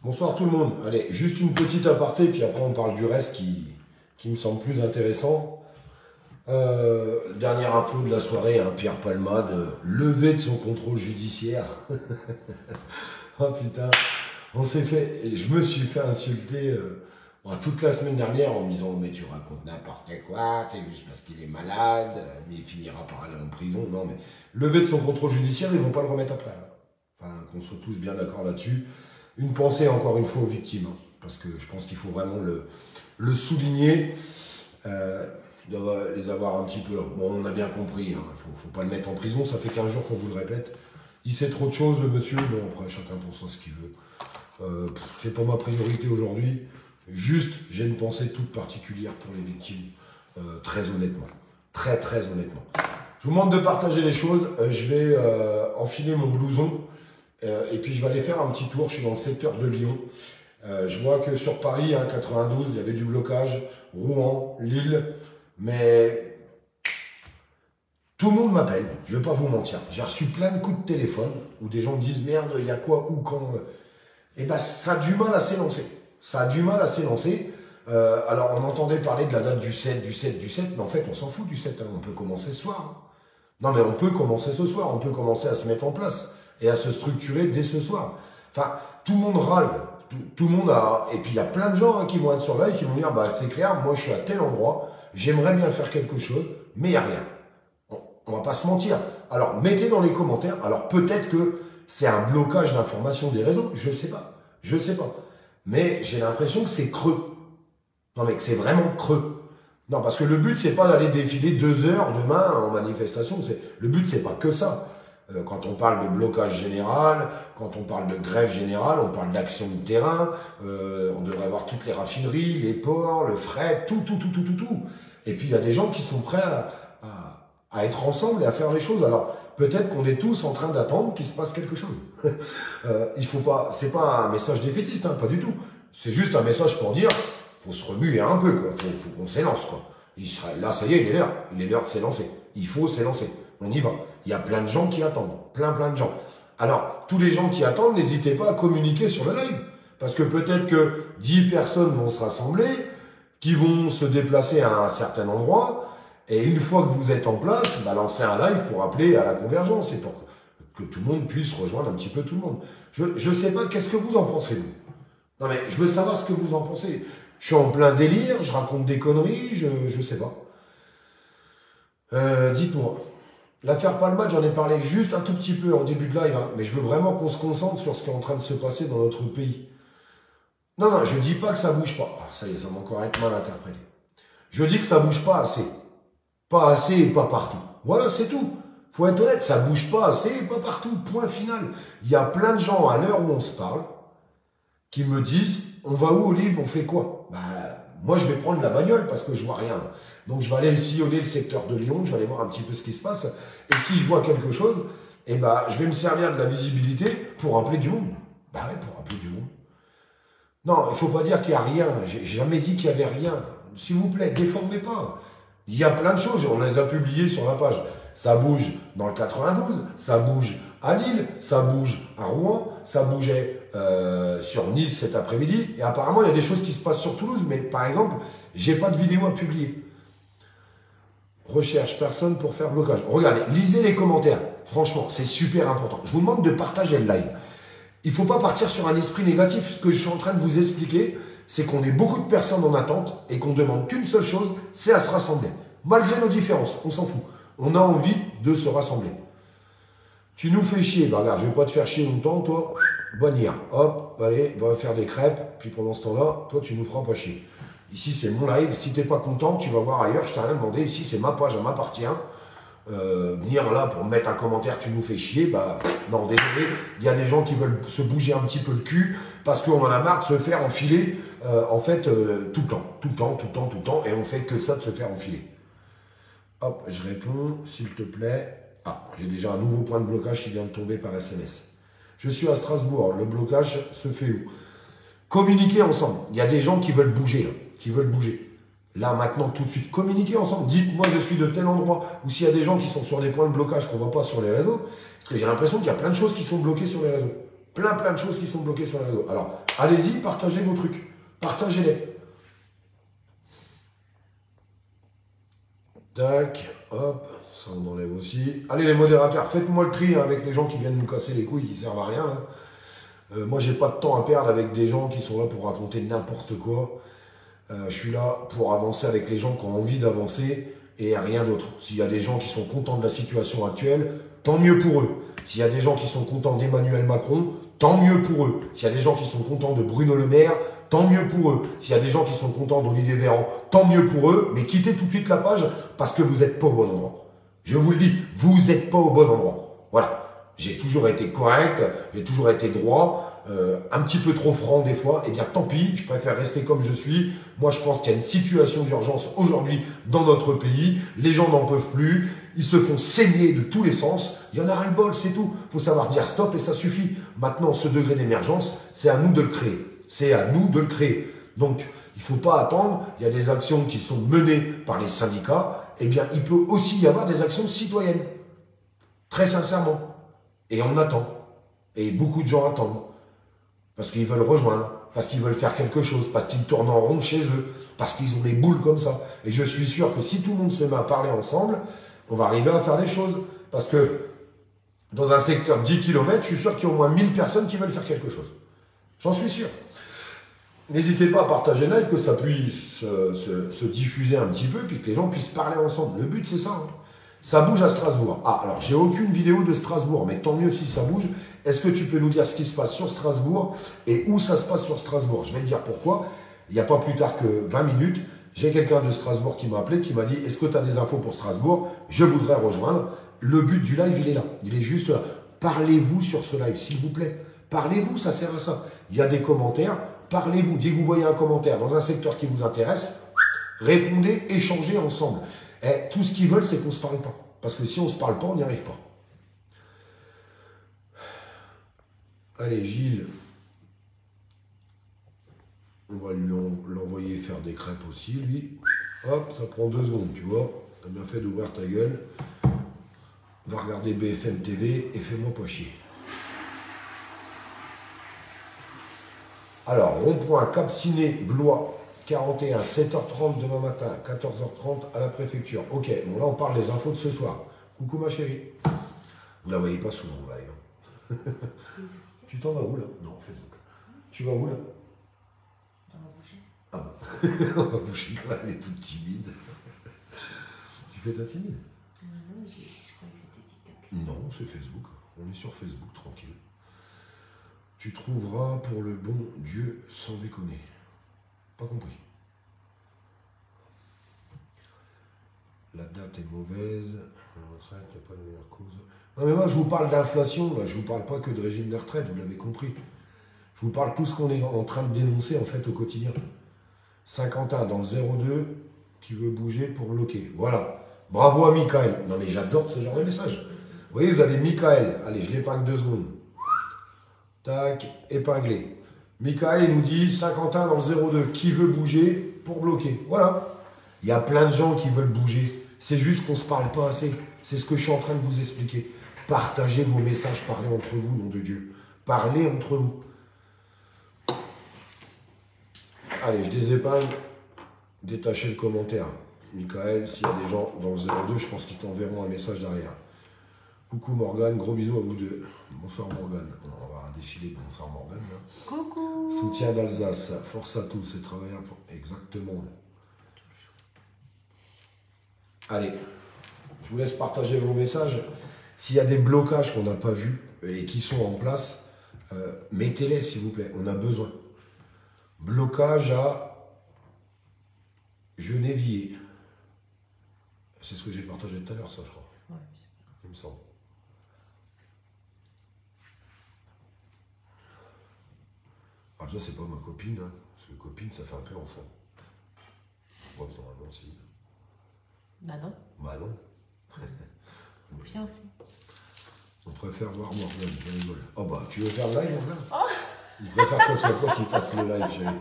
Bonsoir tout le monde. Allez, juste une petite aparté, puis après on parle du reste qui me semble plus intéressant. Dernière info de la soirée, hein, Pierre Palmade, levé de son contrôle judiciaire. Oh putain, je me suis fait insulter toute la semaine dernière en me disant mais tu racontes n'importe quoi, c'est juste parce qu'il est malade, mais il finira par aller en prison. Non mais levé de son contrôle judiciaire, ils vont pas le remettre après. Hein. Enfin, qu'on soit tous bien d'accord là-dessus. Une pensée encore une fois aux victimes, hein, parce que je pense qu'il faut vraiment le souligner, les avoir un petit peu. Bon, on a bien compris, hein, faut pas le mettre en prison, ça fait 15 jours qu'on vous le répète. Il sait trop de choses, le monsieur, bon après chacun pense ce qu'il veut. C'est pas ma priorité aujourd'hui, juste j'ai une pensée toute particulière pour les victimes, très honnêtement, très honnêtement. Je vous demande de partager les choses, je vais enfiler mon blouson. Et puis je vais aller faire un petit tour, je suis dans le secteur de Lyon. Je vois que sur Paris, hein, 92, il y avait du blocage, Rouen, Lille, mais tout le monde m'appelle, je ne vais pas vous mentir. J'ai reçu plein de coups de téléphone où des gens me disent merde, il y a quoi, où, quand. Et ben ça a du mal à s'élancer. Ça a du mal à s'élancer. Alors on entendait parler de la date du 7, mais en fait on s'en fout du 7, hein. On peut commencer ce soir. Hein. Non mais on peut commencer ce soir, on peut commencer à se mettre en place et à se structurer dès ce soir. Enfin, tout le monde râle, tout le monde a... Et puis il y a plein de gens, hein, qui vont être sur là et qui vont dire, bah c'est clair, moi je suis à tel endroit, j'aimerais bien faire quelque chose, mais il n'y a rien. On va pas se mentir. Alors, mettez dans les commentaires, alors peut-être que c'est un blocage d'information des réseaux, je sais pas, Mais j'ai l'impression que c'est creux. Non mais que c'est vraiment creux. Non, parce que le but, c'est pas d'aller défiler 2 heures demain en manifestation, le but, c'est pas que ça. Quand on parle de blocage général, quand on parle de grève générale, on parle d'action de terrain, on devrait avoir toutes les raffineries, les ports, le fret, tout. Et puis il y a des gens qui sont prêts à être ensemble et à faire les choses. Alors peut-être qu'on est tous en train d'attendre qu'il se passe quelque chose. Il faut pas, c'est pas un message défaitiste, hein, pas du tout. C'est juste un message pour dire, faut se remuer un peu, quoi. Faut qu'on s'élance, quoi. Là, ça y est, il est l'heure de s'élancer. Il faut s'élancer. On y va. Il y a plein de gens qui attendent. Plein de gens. Alors, tous les gens qui attendent, n'hésitez pas à communiquer sur le live. Parce que peut-être que 10 personnes vont se rassembler, qui vont se déplacer à un certain endroit, et une fois que vous êtes en place, lancez un live pour appeler à la convergence et pour que tout le monde puisse rejoindre un petit peu tout le monde. Je sais pas, qu'est-ce que vous en pensez, vous? Non mais, je veux savoir ce que vous en pensez. Je suis en plein délire, je raconte des conneries, je sais pas. Dites-moi. L'affaire Palmade, j'en ai parlé juste un tout petit peu en début de live, hein, mais je veux vraiment qu'on se concentre sur ce qui est en train de se passer dans notre pays. Non, je dis pas que ça bouge pas. Ah, ça y est, ça va encore être mal interprété. Je dis que ça bouge pas assez. Pas assez et pas partout. Voilà, c'est tout. Faut être honnête, ça bouge pas assez et pas partout. Point final. Il y a plein de gens, à l'heure où on se parle, qui me disent, on va où, Olive, on fait quoi? Bah, moi, je vais prendre la bagnole parce que je vois rien. Donc, je vais aller sillonner le secteur de Lyon, je vais aller voir un petit peu ce qui se passe. Et si je vois quelque chose, eh ben, je vais me servir de la visibilité pour appeler du monde. Bah ouais, pour appeler du monde. Non, il ne faut pas dire qu'il n'y a rien. J'ai jamais dit qu'il n'y avait rien. S'il vous plaît, déformez pas. Il y a plein de choses, on les a publiées sur la page. Ça bouge dans le 92, ça bouge à Lille, ça bouge à Rouen, ça bougeait sur Nice cet après-midi. Et apparemment, il y a des choses qui se passent sur Toulouse, mais par exemple, j'ai pas de vidéo à publier. Recherche personne pour faire blocage. Regardez, lisez les commentaires. Franchement, c'est super important. Je vous demande de partager le live. Il ne faut pas partir sur un esprit négatif. Ce que je suis en train de vous expliquer, c'est qu'on est beaucoup de personnes en attente et qu'on demande qu'une seule chose, c'est à se rassembler. Malgré nos différences, on s'en fout. On a envie de se rassembler. Tu nous fais chier. Bah regarde, je ne vais pas te faire chier longtemps, toi. Bonne hier. Hop, allez, va faire des crêpes. Puis pendant ce temps-là, toi, tu nous feras pas chier. Ici, c'est mon live. Si tu n'es pas content, tu vas voir ailleurs. Je t'ai rien demandé. Ici, c'est ma page, elle m'appartient. Venir là pour mettre un commentaire, tu nous fais chier. Bah, non, désolé. Il y a des gens qui veulent se bouger un petit peu le cul parce qu'on en a marre de se faire enfiler, en fait, tout le temps. Et on fait que ça de se faire enfiler. Hop, je réponds, s'il te plaît. Ah, j'ai déjà un nouveau point de blocage qui vient de tomber par SMS. Je suis à Strasbourg. Le blocage se fait où? Communiquez ensemble. Il y a des gens qui veulent bouger, là, qui veulent bouger. Là, maintenant, tout de suite, communiquez ensemble. Dites, moi, je suis de tel endroit. Ou s'il y a des gens qui sont sur des points de blocage qu'on ne voit pas sur les réseaux, parce que j'ai l'impression qu'il y a plein de choses qui sont bloquées sur les réseaux. Plein de choses qui sont bloquées sur les réseaux. Alors, allez-y, partagez vos trucs. Partagez-les. Tac, hop, ça on enlève aussi. Allez les modérateurs, faites-moi le tri hein, avec les gens qui viennent nous casser les couilles, qui servent à rien. Hein. Moi j'ai pas de temps à perdre avec des gens qui sont là pour raconter n'importe quoi. Je suis là pour avancer avec les gens qui ont envie d'avancer et rien d'autre. S'il y a des gens qui sont contents de la situation actuelle, tant mieux pour eux. S'il y a des gens qui sont contents d'Emmanuel Macron, tant mieux pour eux. S'il y a des gens qui sont contents de Bruno Le Maire, tant mieux pour eux. S'il y a des gens qui sont contents d'Olivier Véran, tant mieux pour eux. Mais quittez tout de suite la page parce que vous n'êtes pas au bon endroit. Je vous le dis, vous n'êtes pas au bon endroit. Voilà. J'ai toujours été correct, j'ai toujours été droit, un petit peu trop franc des fois. Eh bien, tant pis, je préfère rester comme je suis. Moi, je pense qu'il y a une situation d'urgence aujourd'hui dans notre pays. Les gens n'en peuvent plus. Ils se font saigner de tous les sens. Il y en a ras le bol, c'est tout. Il faut savoir dire stop et ça suffit. Maintenant, ce degré d'émergence, c'est à nous de le créer. C'est à nous de le créer. Donc, il ne faut pas attendre. Il y a des actions qui sont menées par les syndicats. Eh bien, il peut aussi y avoir des actions citoyennes. Très sincèrement. Et on attend. Et beaucoup de gens attendent. Parce qu'ils veulent rejoindre. Parce qu'ils veulent faire quelque chose. Parce qu'ils tournent en rond chez eux. Parce qu'ils ont les boules comme ça. Et je suis sûr que si tout le monde se met à parler ensemble, on va arriver à faire des choses. Parce que dans un secteur de 10 km, je suis sûr qu'il y a au moins 1000 personnes qui veulent faire quelque chose. J'en suis sûr. N'hésitez pas à partager live, que ça puisse se diffuser un petit peu, puis que les gens puissent parler ensemble. Le but, c'est ça. Hein. Ça bouge à Strasbourg. Ah, alors, j'ai aucune vidéo de Strasbourg, mais tant mieux si ça bouge. Est-ce que tu peux nous dire ce qui se passe sur Strasbourg et où ça se passe sur Strasbourg? Je vais te dire pourquoi. Il n'y a pas plus tard que 20 minutes, j'ai quelqu'un de Strasbourg qui m'a appelé, qui m'a dit « Est-ce que tu as des infos pour Strasbourg? Je voudrais rejoindre. » Le but du live, il est là. Il est juste là. Parlez-vous sur ce live, s'il vous plaît. Parlez-vous, ça sert à ça. Il y a des commentaires. Parlez-vous. Dès que vous voyez un commentaire dans un secteur qui vous intéresse, répondez, échangez ensemble. Et tout ce qu'ils veulent, c'est qu'on ne se parle pas. Parce que si on ne se parle pas, on n'y arrive pas. Allez, Gilles. On va l'envoyer faire des crêpes aussi, lui. Hop, ça prend 2 secondes, tu vois. T'as bien fait d'ouvrir ta gueule. Va regarder BFM TV et fais-moi pas chier. Alors, rond-point Cap Ciné, Blois, 41, 7h30 demain matin, 14h30 à la préfecture. Ok, bon là on parle des infos de ce soir. Coucou ma chérie. Vous la voyez pas souvent en live. Hein. Tu t'en vas où là? Non, Facebook. Tu vas où là? On va bouger. Ah, on va bouger quand elle est toute timide. Tu fais de la timide? Non, je croyais que c'était TikTok. Non, c'est Facebook. On est sur Facebook, tranquille. Tu trouveras pour le bon Dieu sans déconner. Pas compris. La date est mauvaise. La retraite n'est pas la meilleure cause. Non mais moi je vous parle d'inflation, là. Je vous parle pas que de régime de retraite, vous l'avez compris. Je vous parle tout ce qu'on est en train de dénoncer en fait au quotidien. Saint-Quentin dans le 02 qui veut bouger pour bloquer. Voilà. Bravo à Michael. Non mais j'adore ce genre de message. Vous voyez, vous avez Michael. Allez, je l'épingle 2 secondes. Tac, épinglé. Michael, il nous dit Saint-Quentin dans le 02, qui veut bouger pour bloquer. Voilà. Il y a plein de gens qui veulent bouger. C'est juste qu'on ne se parle pas assez. C'est ce que je suis en train de vous expliquer. Partagez vos messages, parlez entre vous, nom de Dieu. Parlez entre vous. Allez, je désépingle. Détachez le commentaire. Michael, s'il y a des gens dans le 02, je pense qu'ils t'enverront un message derrière. Coucou Morgane, gros bisous à vous deux. Bonsoir Morgane. On va avoir un défilé de bonsoir Morgane. Là. Coucou. Soutien d'Alsace, force à tous et travailleurs pour... Exactement. Allez, je vous laisse partager vos messages. S'il y a des blocages qu'on n'a pas vus et qui sont en place, mettez-les s'il vous plaît, on a besoin. Blocage à Genevier. C'est ce que j'ai partagé tout à l'heure, ça je crois. Ouais, il me semble. Alors ça c'est pas ma copine, hein, parce que copine ça fait un peu enfant. Bon, normalement si. Bah non. Bah non. Bien aussi. On préfère voir Morgane, je rigole. Oh bah tu veux faire le live Morgane? Oh. Il préfère que ce soit toi qui fasse le live, chérie.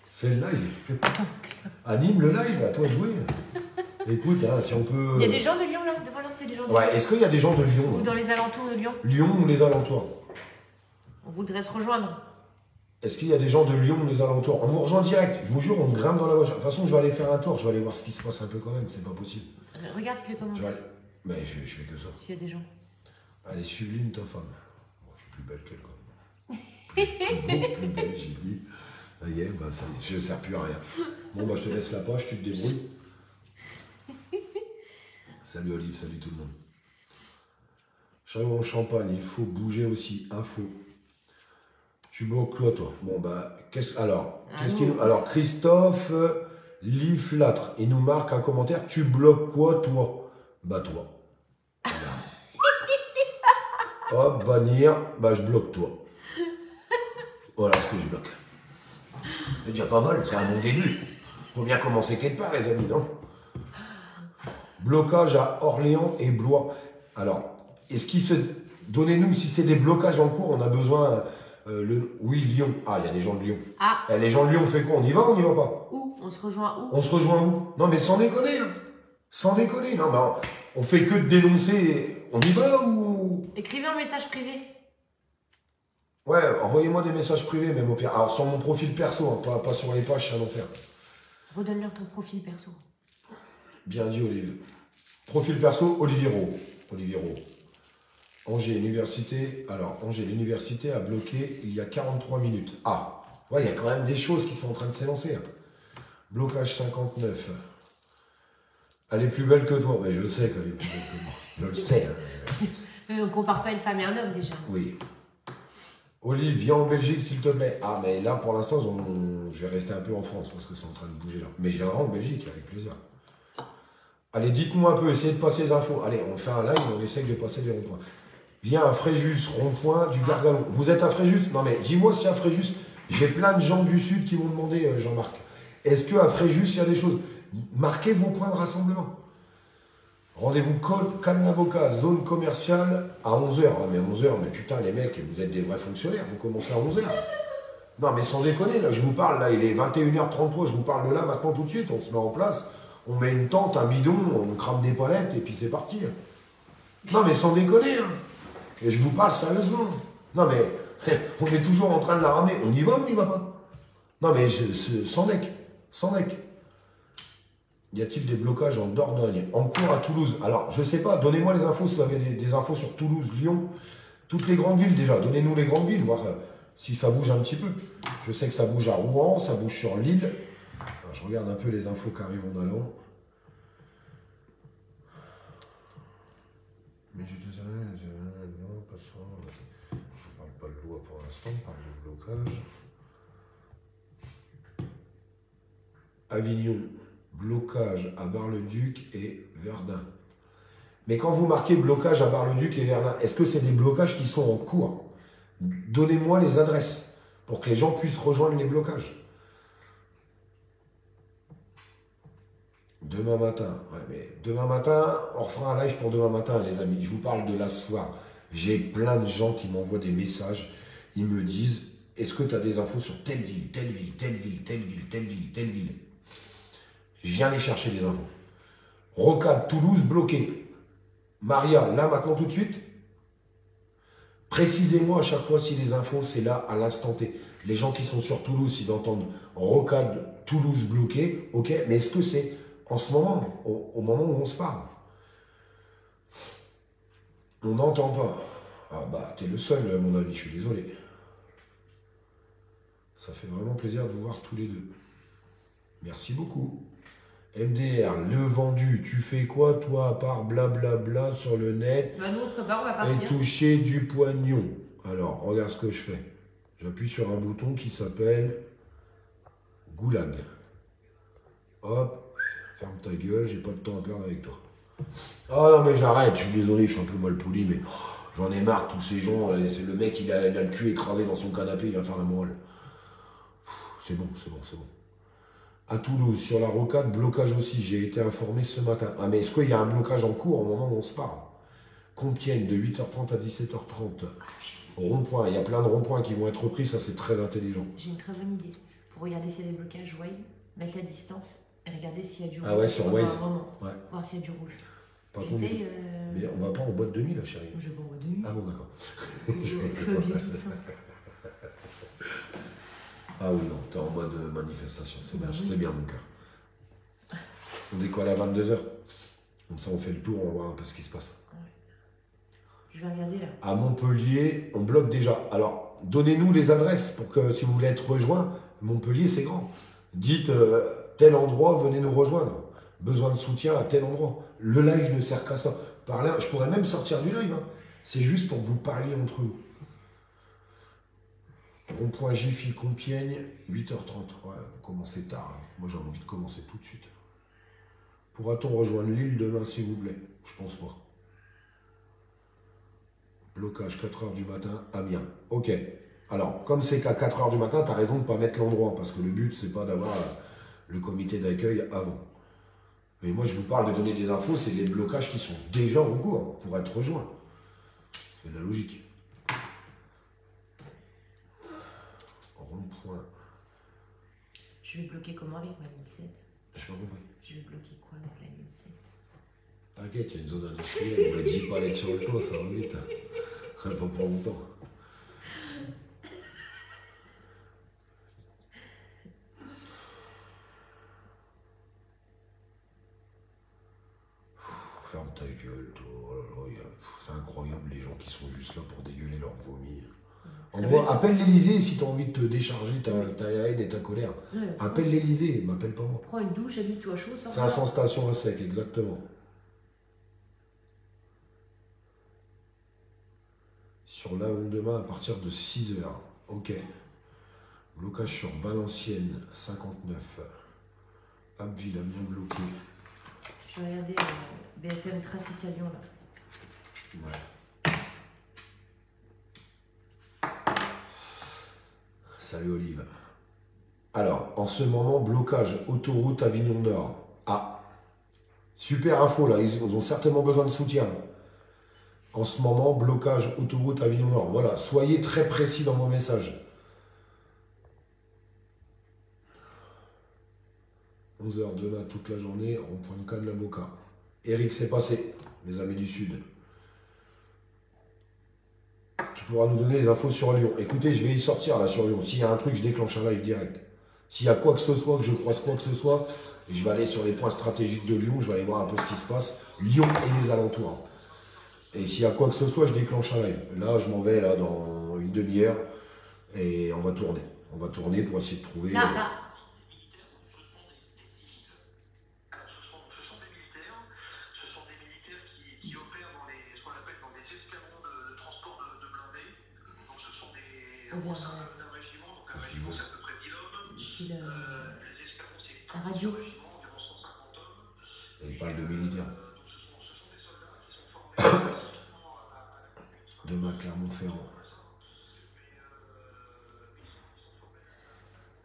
Fais le live. Anime le live, à toi de jouer. Écoute, hein, si on peut... Il y a des gens de Lyon là, devant lancer des gens de Lyon. Ouais, est-ce qu'il y a des gens de Lyon? Ou dans les alentours de Lyon? Lyon ou les alentours? On voudrait se rejoindre. Est-ce qu'il y a des gens de Lyon, les alentours? On vous rejoint direct, je vous jure, on grimpe dans la voiture. De toute façon, je vais aller faire un tour, je vais aller voir ce qui se passe un peu quand même, c'est pas possible. Regarde ce que Je vais commentaires. aller... Mais je fais que ça. S'il y a des gens. Elle est sublime, ta femme. Bon, je suis plus belle qu'elle quand même. Beaucoup plus belle, j'ai dit. Ça y est, bah, ça y est, je ne sers plus à rien. Bon, bah, je te laisse la page, tu te débrouilles. Salut Olive, salut tout le monde. Chalon-Champagne, il faut bouger aussi. Info. Tu bloques quoi, toi? Bon, bah, alors, Christophe Liflâtre, il nous marque un commentaire. Tu bloques quoi, toi? Bah, toi. Voilà. Hop, bannir. Bah, je bloque toi. Voilà ce que je bloque. C'est déjà pas mal, c'est un bon début. Faut bien commencer quelque part, les amis, non? Blocage à Orléans et Blois. Alors, est-ce qu'il se... Donnez-nous, si c'est des blocages en cours, on a besoin... Oui, Lyon. Ah, il y a des gens de Lyon. Ah. Les gens de Lyon, on fait quoi? On y va ou on n'y va pas? Où? On se rejoint où? On se rejoint où? Non, mais sans déconner. Hein. Sans déconner. Non, mais on fait que de dénoncer. On y va ou... Écrivez un message privé. Ouais, envoyez-moi des messages privés, même au pire. Alors, sur mon profil perso, hein, pas sur les pages, c'est un enfer. Redonne-leur ton profil perso. Bien dit, Olive. Profil perso, Olivier Rowe. Olivier Rowe. Angers, l'université. Alors, Angers, l'université a bloqué il y a 43 minutes. Ah, ouais, il y a quand même des choses qui sont en train de s'élancer. Hein. Blocage 59. Elle est plus belle que toi. Mais je le sais qu'elle est plus belle que moi. Je le sais. Hein. On compare pas une femme et un homme déjà. Oui. Olive, viens en Belgique s'il te plaît. Ah, mais là, pour l'instant, je vais rester un peu en France parce que c'est en train de bouger là. Mais je viendrai en Belgique avec plaisir. Allez, dites-moi un peu, essayez de passer les infos. Allez, on fait un live, on essaye de passer les ronds-points. Viens à Fréjus, rond-point du Gargalon. Vous êtes à Fréjus? Non mais dis-moi si à Fréjus, j'ai plein de gens du Sud qui m'ont demandé, Jean-Marc. Est-ce qu'à Fréjus, il y a des choses? Marquez vos points de rassemblement. Rendez-vous Cannaboca, zone commerciale, à 11h. Ah mais 11h, mais putain les mecs, vous êtes des vrais fonctionnaires, vous commencez à 11h. Non mais sans déconner, là je vous parle, là il est 21h33, je vous parle de là maintenant tout de suite, on se met en place, on met une tente, un bidon, on crame des palettes et puis c'est parti. Non mais sans déconner, hein. Et je vous parle sérieusement. Non mais, on est toujours en train de la ramener. On y va ou on n'y va pas? Non mais, sans deck. Sans deck. Y a-t-il des blocages en Dordogne? En cours à Toulouse? Alors, je sais pas. Donnez-moi les infos si vous avez des infos sur Toulouse, Lyon. Toutes les grandes villes déjà. Donnez-nous les grandes villes, voir si ça bouge un petit peu. Je sais que ça bouge à Rouen, ça bouge sur Lille. Alors, je regarde un peu les infos qui arrivent en allant. Mais j'ai deux années, non, pas ça. Je ne parle pas de loi pour l'instant, on parle de blocage. Avignon, blocage à Bar-le-Duc et Verdun. Mais quand vous marquez blocage à Bar-le-Duc et Verdun, est-ce que c'est des blocages qui sont en cours? Donnez-moi les adresses pour que les gens puissent rejoindre les blocages. Demain matin, ouais, mais demain matin, on refera un live pour demain matin, les amis. Je vous parle de là ce soir. J'ai plein de gens qui m'envoient des messages. Ils me disent, est-ce que tu as des infos sur telle ville, telle ville, telle ville, telle ville, telle ville, telle ville? Je viens aller chercher des infos. Rocade, Toulouse, bloqué. Maria, là maintenant tout de suite. Précisez-moi à chaque fois si les infos, c'est là à l'instant T. Les gens qui sont sur Toulouse, s'ils entendent Rocade, Toulouse, bloqué, ok, mais est-ce que c'est en ce moment, au moment où on se parle? On n'entend pas. Ah bah, t'es le seul, mon ami, je suis désolé. Ça fait vraiment plaisir de vous voir tous les deux. Merci beaucoup. MDR, le vendu, tu fais quoi, toi, à part blablabla sur le net? Bah nous, on se prépare, on va partir. Et toucher du poignon. Alors, regarde ce que je fais. J'appuie sur un bouton qui s'appelle Goulag. Hop, ferme ta gueule, j'ai pas de temps à perdre avec toi. Ah non, mais j'arrête, je suis désolé, je suis un peu mal poli, mais j'en ai marre de tous ces gens. C'est le mec, il a le cul écrasé dans son canapé, il va faire la morale. C'est bon, c'est bon, c'est bon. À Toulouse, sur la rocade, blocage aussi, j'ai été informé ce matin. Ah, mais est-ce qu'il y a un blocage en cours au moment où on se parle? Compiègne, de 8h30 à 17h30. Rond-point, il y a plein de ronds-points qui vont être repris, ça c'est très intelligent. J'ai une très bonne idée. Pour regarder s'il y a des blocages Waze, mettre la distance et regarder s'il y a du rouge. Ah ouais, sur Waze. Ouais. Voir s'il y a du rouge. Par contre, mais on va pas en boîte de nuit là, chérie. Je vais pas en boîte de nuit. Ah bon, d'accord. Je veux bien tout ça. Ah oui, non, t'es en mode manifestation, c'est bien, Oui. c'est bien mon cœur. On décolle à 22 h. Comme ça, on fait le tour, on voit un peu ce qui se passe. Je vais regarder là. À Montpellier, on bloque déjà. Alors, donnez-nous les adresses pour que si vous voulez être rejoint, Montpellier, c'est grand. Dites tel endroit, venez nous rejoindre. Besoin de soutien à tel endroit. Le live ne sert qu'à ça. Par là, je pourrais même sortir du live. Hein. C'est juste pour que vous parliez entre vous. Rond-point Jiffy, Compiègne, 8h30. Ouais, vous commencez tard. Hein. Moi, j'ai envie de commencer tout de suite. Pourra-t-on rejoindre l'île demain, s'il vous plaît? Je pense pas. Blocage 4h du matin, Amiens. Ok. Alors, comme c'est qu'à 4h du matin, tu as raison de ne pas mettre l'endroit, parce que le but, c'est pas d'avoir le comité d'accueil avant. Mais moi, je vous parle de donner des infos, c'est les blocages qui sont déjà en cours pour être rejoints. C'est de la logique. Rond-point. Je vais bloquer comment avec ma ligne 7? Je pas compris. Je vais bloquer quoi avec la ligne 7? T'inquiète, il y a une zone industrielle, on ne dit pas aller sur le toit, ça va vite. Ça va pas pour longtemps. Ferme ta gueule, toi. C'est incroyable les gens qui sont juste là pour dégueuler leur vomi. Appelle l'Elysée si tu as envie de te décharger ta haine et ta colère. Ouais, Appelle l'Elysée, m'appelle pas moi. prends une douche, habille-toi chaud, sors. 500 stations à sec, exactement. Sur la demain à partir de 6h. Ok. Blocage sur Valenciennes, 59. Abbeville a bien bloqué. Je vais regarder BFM Trafic à Lyon là. Ouais. Salut Olive. Alors, en ce moment, blocage autoroute Avignon Nord. Ah, super info là, ils ont certainement besoin de soutien. En ce moment, blocage autoroute Avignon Nord. Voilà, soyez très précis dans vos messages. 11h demain toute la journée, rond-point de Cannes, l'avocat. Eric, c'est passé, mes amis du Sud. Tu pourras nous donner des infos sur Lyon. Écoutez, je vais y sortir là sur Lyon. S'il y a un truc, je déclenche un live direct. S'il y a quoi que ce soit, que je croise quoi que ce soit, je vais aller sur les points stratégiques de Lyon, je vais aller voir un peu ce qui se passe. Lyon et les alentours. Et s'il y a quoi que ce soit, je déclenche un live. Là, je m'en vais là dans une demi-heure et on va tourner. On va tourner pour essayer de trouver... Là. Ici, la radio. Il parle de militaires. Demain, Clermont-Ferrand.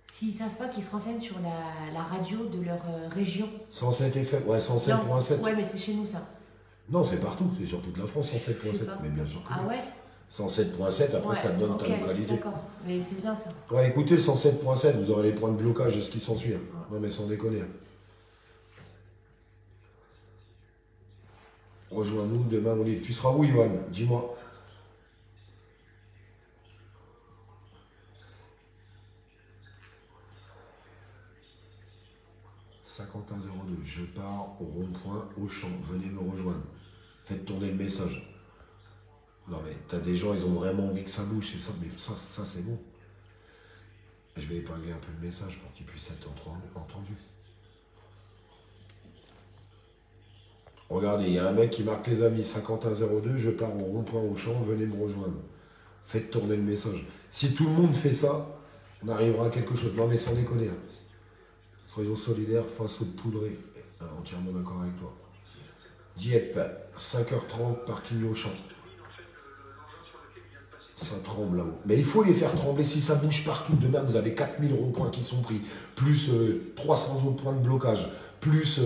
S'ils ne savent pas, qu'ils se renseignent sur la radio de leur région. 107 FM, ouais, 107.7. Ouais, mais c'est chez nous ça. Non, c'est partout, c'est sur toute la France, 107.7. Mais bien sûr que Ah oui. ouais 107.7, après ouais, ça te donne ta localité. D'accord, mais c'est bien ça. Ouais, écoutez, 107.7, vous aurez les points de blocage et ce qui s'ensuit. Hein. Ouais. Non, mais sans déconner. Rejoins-nous demain, mon livre. Tu seras où, Yohan? Dis-moi. « 5102, je pars au rond-point Auchan, venez me rejoindre. Faites tourner le message. » Non mais t'as des gens, ils ont vraiment envie que ça bouge, c'est ça, mais ça c'est bon. Je vais épingler un peu le message pour qu'il puisse être entendu. Regardez, il y a un mec qui marque les amis, 5102, je pars au rond-point Auchan, venez me rejoindre. Faites tourner le message. Si tout le monde fait ça, on arrivera à quelque chose. Non mais sans déconner. Hein. Soyons solidaires face aux poudrés. Entièrement d'accord avec toi. Dieppe, 5h30, parking Auchan. Ça tremble là-haut. Mais il faut les faire trembler. Si ça bouge partout, demain vous avez 4000 ronds-points qui sont pris, plus 300 autres points de blocage, plus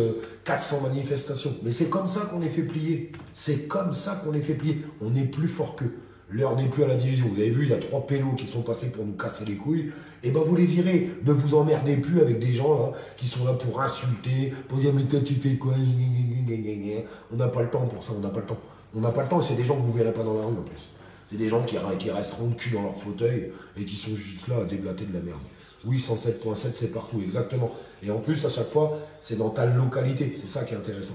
400 manifestations. Mais c'est comme ça qu'on les fait plier. C'est comme ça qu'on les fait plier. On est plus fort qu'eux. L'heure n'est plus à la division. Vous avez vu, il y a 3 pélos qui sont passés pour nous casser les couilles. Et ben vous les virez. Ne vous emmerdez plus avec des gens là qui sont là pour insulter, pour dire mais toi tu fais quoi? On n'a pas le temps pour ça, on n'a pas le temps. On n'a pas le temps et c'est des gens que vous ne verrez pas dans la rue en plus. C'est des gens qui resteront le cul dans leur fauteuil et qui sont juste là à déblater de la merde. Oui, 107.7, c'est partout, exactement. Et en plus, à chaque fois, c'est dans ta localité. C'est ça qui est intéressant.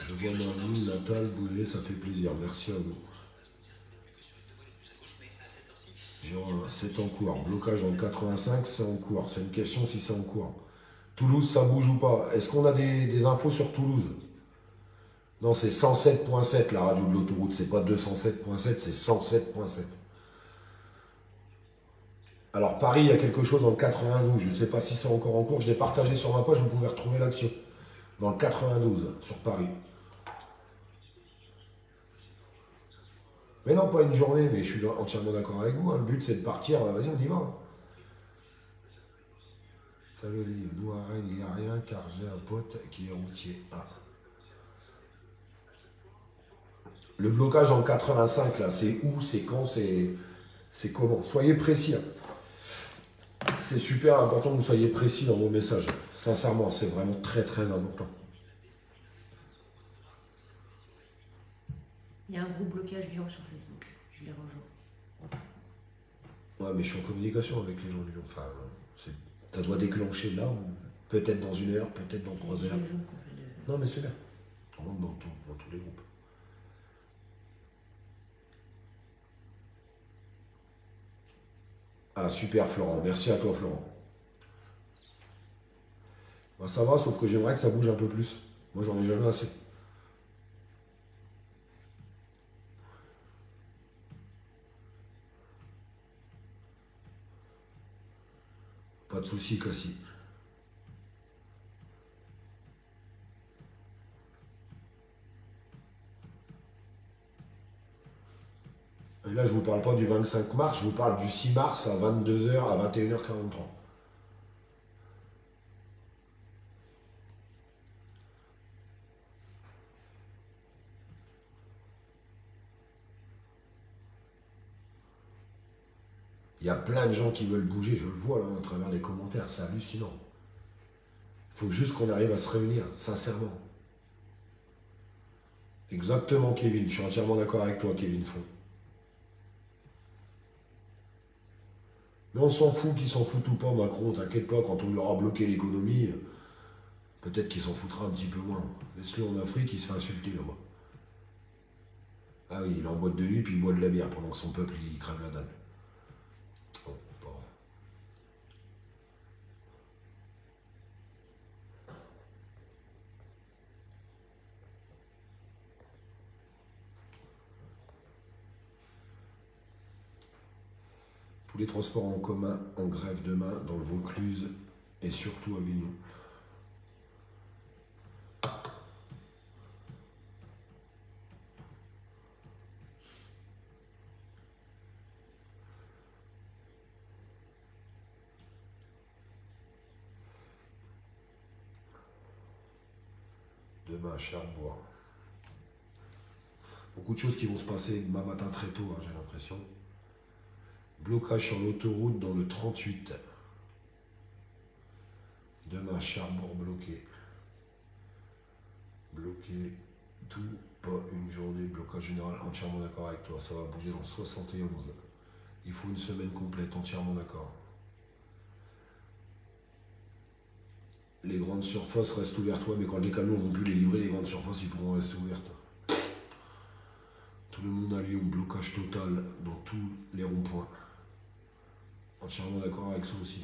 Je vois ma vie natale bouger, ça fait plaisir. Merci à vous. C'est en cours. Blocage dans le 85, c'est en cours. C'est une question si c'est en cours. Toulouse, ça bouge ou pas? Est-ce qu'on a des infos sur Toulouse? Non, c'est 107.7 la radio de l'autoroute. C'est pas 207.7, c'est 107.7. Alors Paris, il y a quelque chose dans le 92. Je ne sais pas si c'est encore en cours. Je l'ai partagé sur ma page, vous pouvez retrouver l'action. Dans le 92, sur Paris. Mais non, pas une journée, mais je suis entièrement d'accord avec vous. Hein. Le but, c'est de partir. Vas-y, on y va. Salut Olive. Nous, à Rennes, il n'y a rien car j'ai un pote qui est routier. Ah. Le blocage en 85, là, c'est où, c'est quand, c'est comment? Soyez précis. Hein. C'est super important que vous soyez précis dans vos messages. Sincèrement, c'est vraiment très très important. Il y a un gros blocage Lyon sur Facebook. Je les rejoins. Ouais, mais je suis en communication avec les gens de Lyon. Enfin, ça doit déclencher là, peut-être dans 1 heure, peut-être dans 3 heures. Non, mais c'est bien. On rentre dans tous les groupes. Ah, super Florent. Merci à toi Florent. Bah, ça va, sauf que j'aimerais que ça bouge un peu plus. Moi, j'en ai jamais assez. Pas de soucis, Cassie. Et là, je ne vous parle pas du 25 mars, je vous parle du 6 mars à 22 h à 21h43. Il y a plein de gens qui veulent bouger, je le vois là à travers les commentaires, c'est hallucinant. Il faut juste qu'on arrive à se réunir, sincèrement. Exactement, Kevin, je suis entièrement d'accord avec toi, Kevin Fond. Mais on s'en fout, qu'il s'en fout ou pas, Macron, t'inquiète pas, quand on lui aura bloqué l'économie, peut-être qu'il s'en foutra un petit peu moins. Laisse-le en Afrique, il se fait insulter là-bas. Ah oui, il est en boîte de nuit, puis il boit de la bière pendant que son peuple, il crève la dalle. Bon, pas grave. Tous les transports en commun en grève demain dans le Vaucluse et surtout Avignon. Demain à Cherbourg. Beaucoup de choses qui vont se passer demain matin très tôt, hein, j'ai l'impression. Blocage sur l'autoroute dans le 38. Demain, Cherbourg bloqué. Bloqué. Tout, pas une journée. Blocage général, entièrement d'accord avec toi. Ça va bouger dans 71. Il faut une semaine complète, entièrement d'accord. Les grandes surfaces restent ouvertes, ouais, mais quand les camions vont plus les livrer, les grandes surfaces, ils pourront rester ouvertes. Tout le monde à Lyon, blocage total dans tous les ronds-points. Entièrement d'accord avec ça aussi.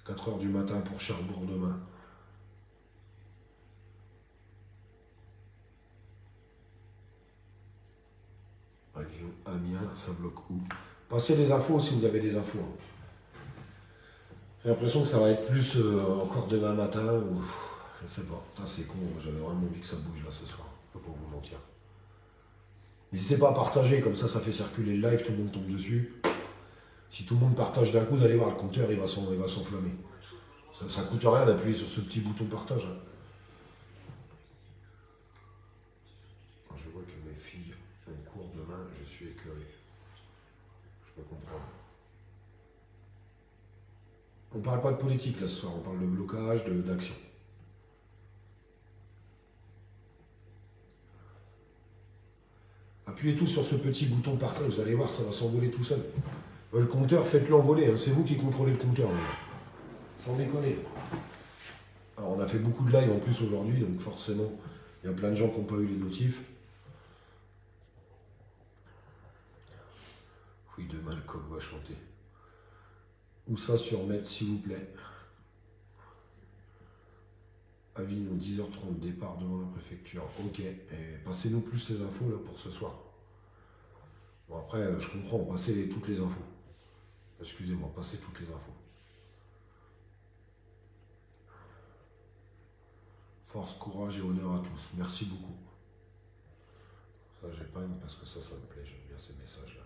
4 h du matin pour Cherbourg demain. Région Amiens, ça bloque où? Passez les infos si vous avez des infos. J'ai l'impression que ça va être plus encore demain matin. Ou, je sais pas. C'est con, j'avais vraiment envie que ça bouge là ce soir. Je peux pas vous mentir. N'hésitez pas à partager, comme ça fait circuler le live, tout le monde tombe dessus. Si tout le monde partage d'un coup, vous allez voir, le compteur il va s'enflammer. Ça coûte rien d'appuyer sur ce petit bouton partage. Hein. Je vois que mes filles ont cours demain, je suis écœuré. Je peux comprendre. On parle pas de politique là ce soir, on parle de blocage, d'action. Appuyez tous sur ce petit bouton partage, vous allez voir, ça va s'envoler tout seul. Le compteur, faites-le envoler, hein. C'est vous qui contrôlez le compteur. Hein. Sans déconner. Alors on a fait beaucoup de live en plus aujourd'hui, donc forcément, il y a plein de gens qui n'ont pas eu les notifs. Oui, demain le coq va chanter. Où ça sur Metz, s'il vous plaît. Avignon, 10h30, départ devant la préfecture. Ok, et passez-nous plus ces infos là pour ce soir. Bon après, je comprends, passez toutes les infos. Excusez-moi, passez toutes les infos. Force, courage et honneur à tous. Merci beaucoup. Ça, j'épargne parce que ça me plaît. J'aime bien ces messages-là.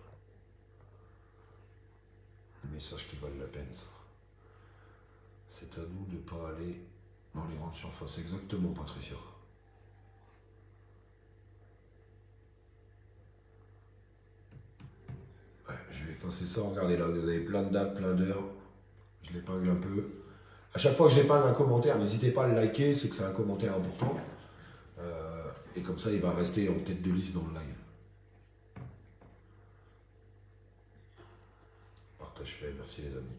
Des messages qui valent la peine, ça. C'est à nous de ne pas aller dans les grandes surfaces. Exactement, Patricia. Ouais, je vais effacer ça. Regardez là, vous avez plein de dates, plein d'heures. Je l'épingle un peu. À chaque fois que j'épingle un commentaire, n'hésitez pas à le liker, c'est que c'est un commentaire important. Et comme ça, il va rester en tête de liste dans le live. Partage fait, merci les amis.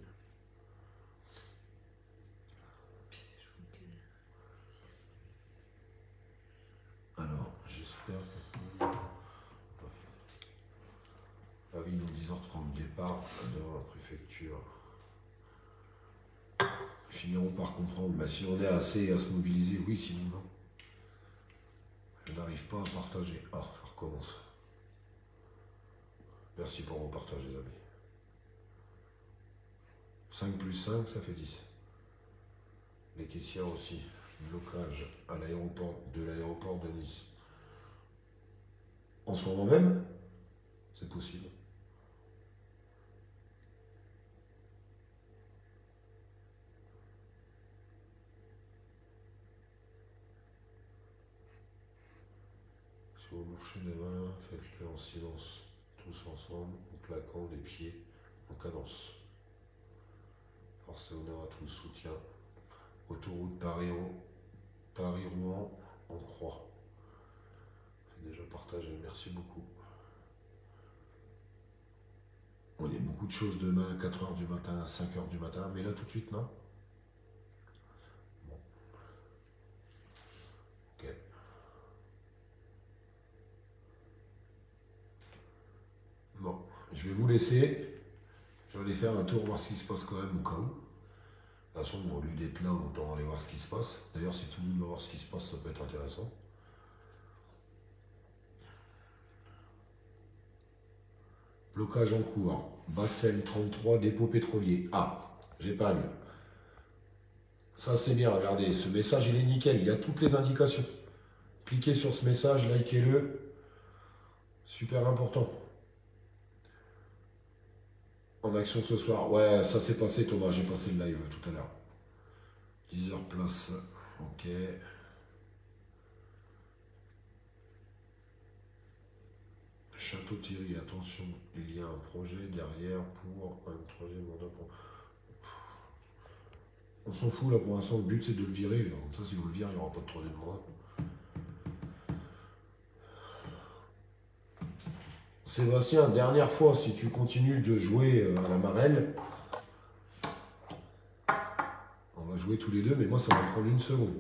Alors, j'espère que... Avignon, 10h30, départ devant la préfecture. Finirons par comprendre. Bah, si on est assez à se mobiliser, oui, sinon non. Je n'arrive pas à partager. Ah, ça recommence. Merci pour vos partages, les amis. 5 plus 5, ça fait 10. Les caissières aussi. Blocage à l'aéroport de Nice. En ce moment même, c'est possible. Si vous marchez demain, faites-le en silence, tous ensemble, en claquant des pieds en cadence. Force et honneur à tous, soutien. Autoroute Paris-Rouen en croix. C'est déjà partagé, merci beaucoup. On a beaucoup de choses demain, 4h du matin, 5h du matin, mais là tout de suite, non? Bon. Ok. Bon, je vais vous laisser. Je vais aller faire un tour, voir ce qui se passe quand même au cas où. De toute façon, au lieu d'être là, autant aller voir ce qui se passe. D'ailleurs, si tout le monde va voir ce qui se passe, ça peut être intéressant. Blocage en cours. Bassem 33, dépôt pétrolier. Ah, j'épargne. Ça, c'est bien, regardez. Ce message, il est nickel. Il y a toutes les indications. Cliquez sur ce message, likez-le. Super important. En action ce soir. Ouais, ça s'est passé, Thomas. J'ai passé le live tout à l'heure. 10h place. Ok. Château-Thierry, attention, il y a un projet derrière pour un troisième mandat. On s'en fout là pour l'instant, le but c'est de le virer. Comme ça, si vous le virez, il n'y aura pas de troisième mandat. Sébastien, dernière fois, si tu continues de jouer à la marelle, on va jouer tous les deux, mais moi ça va me prendre une seconde.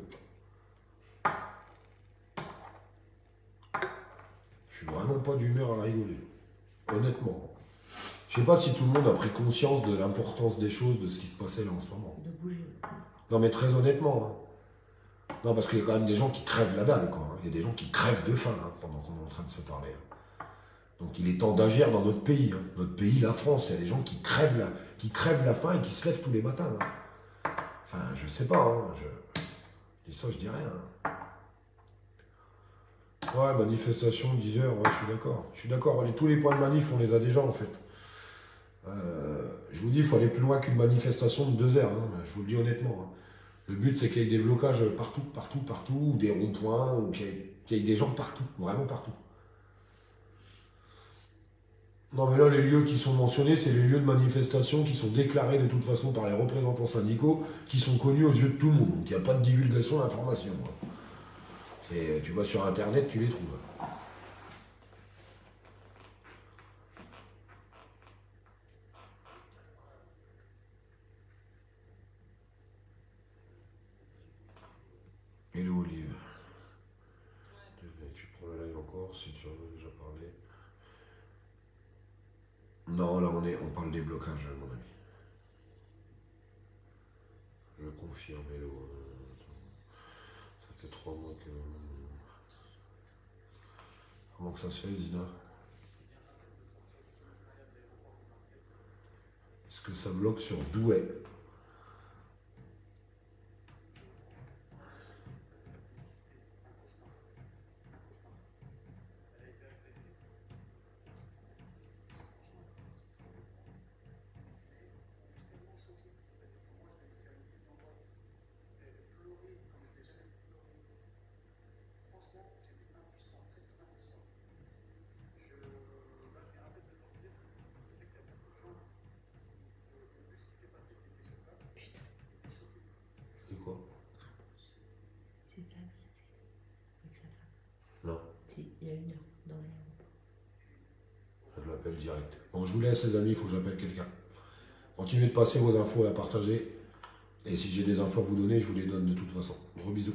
Je suis vraiment pas d'humeur à rigoler, honnêtement. Je sais pas si tout le monde a pris conscience de l'importance des choses, de ce qui se passait là en ce moment. De bouger. Non mais très honnêtement. Hein. Non parce qu'il y a quand même des gens qui crèvent la dalle, quoi. Il y a des gens qui crèvent de faim hein, pendant qu'on est en train de se parler. Hein. Donc il est temps d'agir dans notre pays. Hein. Notre pays, la France, il y a des gens qui crèvent la faim et qui se lèvent tous les matins. Hein. Enfin, je sais pas. Hein. Je dis ça, je dis rien. Hein. Ouais, manifestation, 10h, ouais, je suis d'accord. Je suis d'accord, tous les points de manif, on les a déjà en fait. Je vous dis, il faut aller plus loin qu'une manifestation de 2 heures, hein. Je vous le dis honnêtement. Hein. Le but, c'est qu'il y ait des blocages partout, ou des ronds-points, ou qu'il y ait des gens partout, vraiment partout. Non, mais là, les lieux qui sont mentionnés, c'est les lieux de manifestation qui sont déclarés de toute façon par les représentants syndicaux, qui sont connus aux yeux de tout le monde. Donc il n'y a pas de divulgation d'informations. Tu vas sur Internet, tu les trouves. Hello Olive. Tu prends le live encore si tu en as déjà parlé. Non, là on parle des blocages, mon ami. Je confirme, hello. Ça fait 3 mois que... Comment que ça se fait, Zina? Est-ce que ça bloque sur Douai? C'est quoi? C'est pas avec sa femme. Non. Si, il y a 1 heure dans l'aéroport. Je l'appelle direct. Bon, je vous laisse, les amis, il faut que j'appelle quelqu'un. Continuez de passer vos infos et à partager. Et si j'ai des infos à vous donner, je vous les donne de toute façon. Gros bisous.